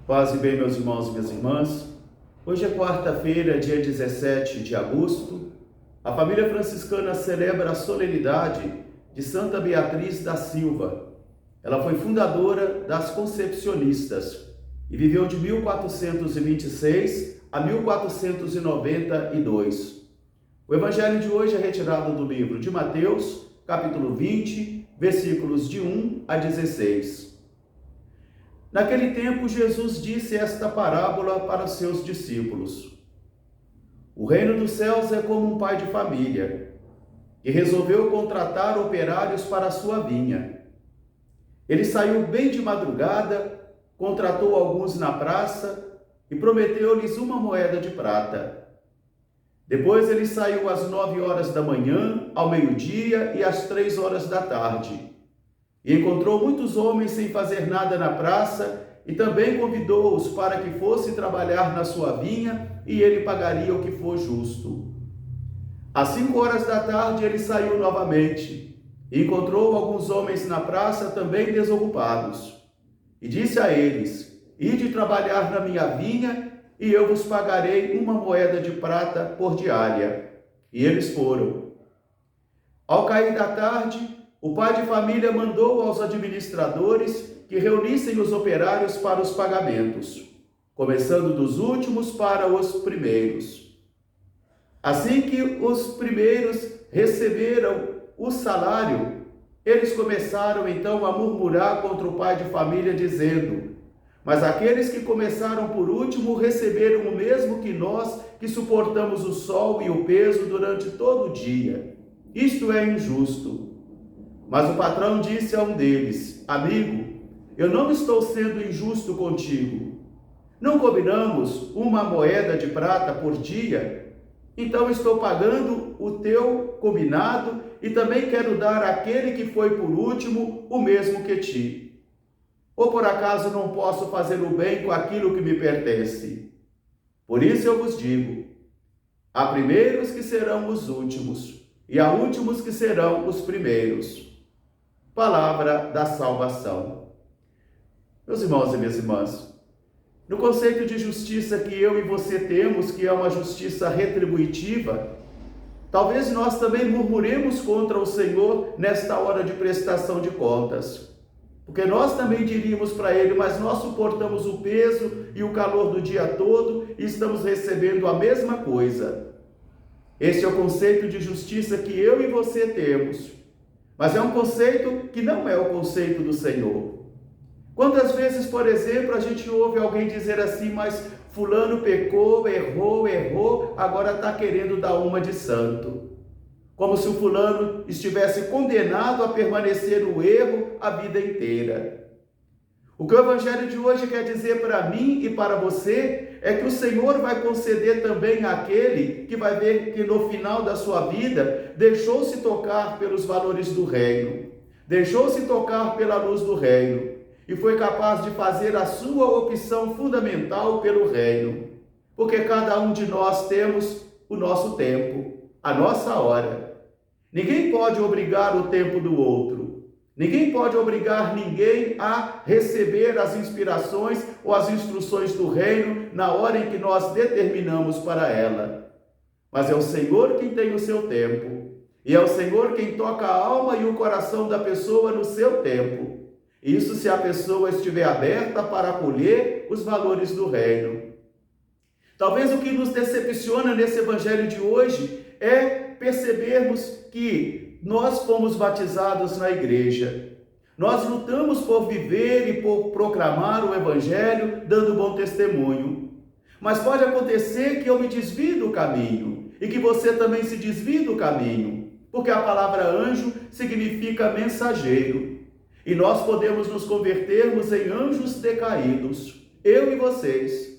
Paz e bem, meus irmãos e minhas irmãs. Hoje é quarta-feira, dia 17 de agosto. A família franciscana celebra a solenidade de Santa Beatriz da Silva. Ela foi fundadora das Concepcionistas e viveu de 1426 a 1492. O evangelho de hoje é retirado do livro de Mateus, capítulo 20, versículos de 1 a 16. Naquele tempo, Jesus disse esta parábola para os seus discípulos. O reino dos céus é como um pai de família, que resolveu contratar operários para a sua vinha. Ele saiu bem de madrugada, contratou alguns na praça e prometeu-lhes uma moeda de prata. Depois ele saiu às 9 horas da manhã, ao meio-dia e às 3 horas da tarde. E encontrou muitos homens sem fazer nada na praça e também convidou-os para que fossem trabalhar na sua vinha e ele pagaria o que for justo. Às 5 horas da tarde ele saiu novamente e encontrou alguns homens na praça também desocupados. E disse a eles: Ide trabalhar na minha vinha e eu vos pagarei uma moeda de prata por diária. E eles foram. Ao cair da tarde, o pai de família mandou aos administradores que reunissem os operários para os pagamentos, começando dos últimos para os primeiros. Assim que os primeiros receberam o salário, eles começaram então a murmurar contra o pai de família, dizendo: Mas aqueles que começaram por último receberam o mesmo que nós, que suportamos o sol e o peso durante todo o dia. Isto é injusto. Mas o patrão disse a um deles: Amigo, eu não estou sendo injusto contigo. Não combinamos uma moeda de prata por dia? Então estou pagando o teu combinado e também quero dar àquele que foi por último o mesmo que ti. Ou por acaso não posso fazer o bem com aquilo que me pertence? Por isso eu vos digo: há primeiros que serão os últimos, e há últimos que serão os primeiros. Palavra da salvação. Meus irmãos e minhas irmãs, no conceito de justiça que eu e você temos, que é uma justiça retributiva, talvez nós também murmuremos contra o Senhor nesta hora de prestação de contas. Porque nós também diríamos para Ele: mas nós suportamos o peso e o calor do dia todo e estamos recebendo a mesma coisa. Esse é o conceito de justiça que eu e você temos. Mas é um conceito que não é o conceito do Senhor. Quantas vezes, por exemplo, a gente ouve alguém dizer assim: mas fulano pecou, errou, agora está querendo dar uma de santo. Como se o fulano estivesse condenado a permanecer no erro a vida inteira. O que o evangelho de hoje quer dizer para mim e para você é que o Senhor vai conceder também àquele que vai ver que no final da sua vida deixou-se tocar pelos valores do reino, deixou-se tocar pela luz do reino e foi capaz de fazer a sua opção fundamental pelo reino. Porque cada um de nós temos o nosso tempo, a nossa hora. Ninguém pode obrigar o tempo do outro. Ninguém pode obrigar ninguém a receber as inspirações ou as instruções do reino na hora em que nós determinamos para ela. Mas é o Senhor quem tem o seu tempo. E é o Senhor quem toca a alma e o coração da pessoa no seu tempo. Isso se a pessoa estiver aberta para acolher os valores do reino. Talvez o que nos decepciona nesse evangelho de hoje é percebermos que nós fomos batizados na igreja. Nós lutamos por viver e por proclamar o evangelho, dando bom testemunho. Mas pode acontecer que eu me desvie do caminho e que você também se desvie do caminho, porque a palavra anjo significa mensageiro. E nós podemos nos convertermos em anjos decaídos, eu e vocês.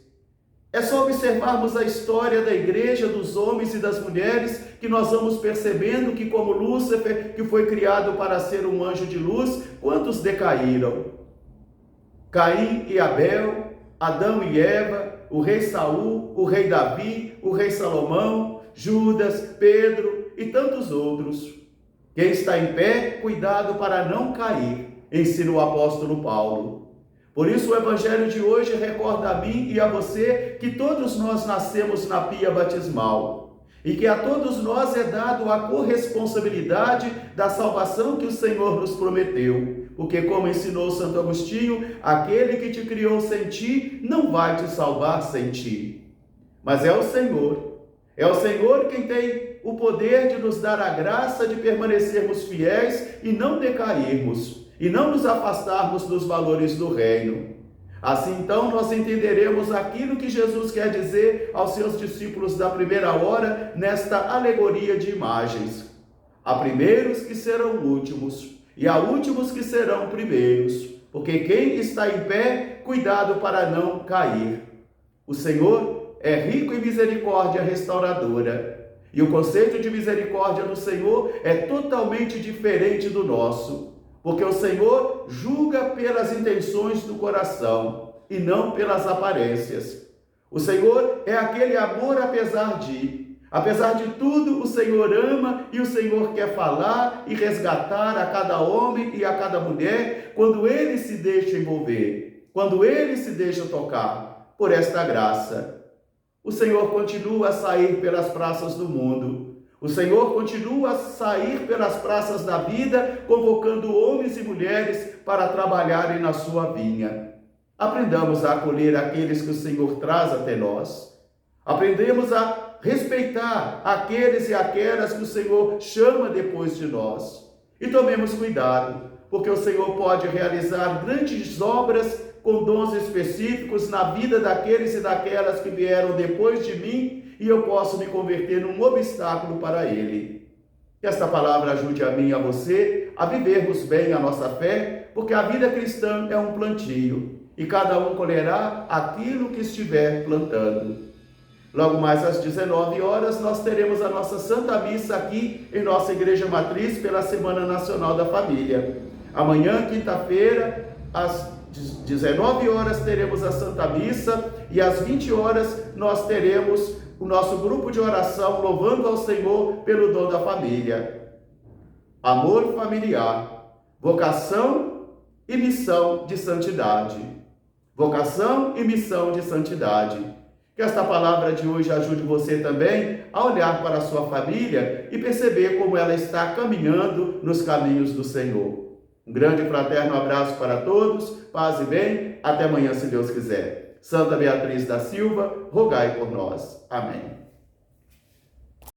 É só observarmos a história da igreja, dos homens e das mulheres, que nós vamos percebendo que, como Lúcifer, que foi criado para ser um anjo de luz, quantos decaíram? Caim e Abel, Adão e Eva, o rei Saul, o rei Davi, o rei Salomão, Judas, Pedro e tantos outros. Quem está em pé, cuidado para não cair, ensina o apóstolo Paulo. Por isso o evangelho de hoje recorda a mim e a você que todos nós nascemos na pia batismal e que a todos nós é dado a corresponsabilidade da salvação que o Senhor nos prometeu. Porque, como ensinou Santo Agostinho, aquele que te criou sem ti não vai te salvar sem ti. Mas é o Senhor quem tem o poder de nos dar a graça de permanecermos fiéis e não decairmos, e não nos afastarmos dos valores do reino. Assim, então, nós entenderemos aquilo que Jesus quer dizer aos seus discípulos da primeira hora, nesta alegoria de imagens. Há primeiros que serão últimos, e há últimos que serão primeiros, porque quem está em pé, cuidado para não cair. O Senhor é rico em misericórdia restauradora, e o conceito de misericórdia do Senhor é totalmente diferente do nosso, porque o Senhor julga pelas intenções do coração e não pelas aparências. O Senhor é aquele amor apesar de tudo, o Senhor ama e o Senhor quer falar e resgatar a cada homem e a cada mulher quando ele se deixa envolver, quando ele se deixa tocar por esta graça. O Senhor continua a sair pelas praças do mundo. O Senhor continua a sair pelas praças da vida, convocando homens e mulheres para trabalharem na sua vinha. Aprendamos a acolher aqueles que o Senhor traz até nós. Aprendemos a respeitar aqueles e aquelas que o Senhor chama depois de nós. E tomemos cuidado, porque o Senhor pode realizar grandes obras com dons específicos na vida daqueles e daquelas que vieram depois de mim, e eu posso me converter num obstáculo para Ele. Que esta palavra ajude a mim e a você a vivermos bem a nossa fé, porque a vida cristã é um plantio, e cada um colherá aquilo que estiver plantando. Logo mais às 19 horas, nós teremos a nossa Santa Missa aqui em nossa Igreja Matriz pela Semana Nacional da Família. Amanhã, quinta-feira, às 19 horas, teremos a Santa Missa e às 20 horas nós teremos o nosso grupo de oração louvando ao Senhor pelo dom da família. Amor familiar, vocação e missão de santidade. Vocação e missão de santidade. Que esta palavra de hoje ajude você também a olhar para a sua família e perceber como ela está caminhando nos caminhos do Senhor. Um grande e fraterno abraço para todos, paz e bem, até amanhã se Deus quiser. Santa Beatriz da Silva, rogai por nós. Amém.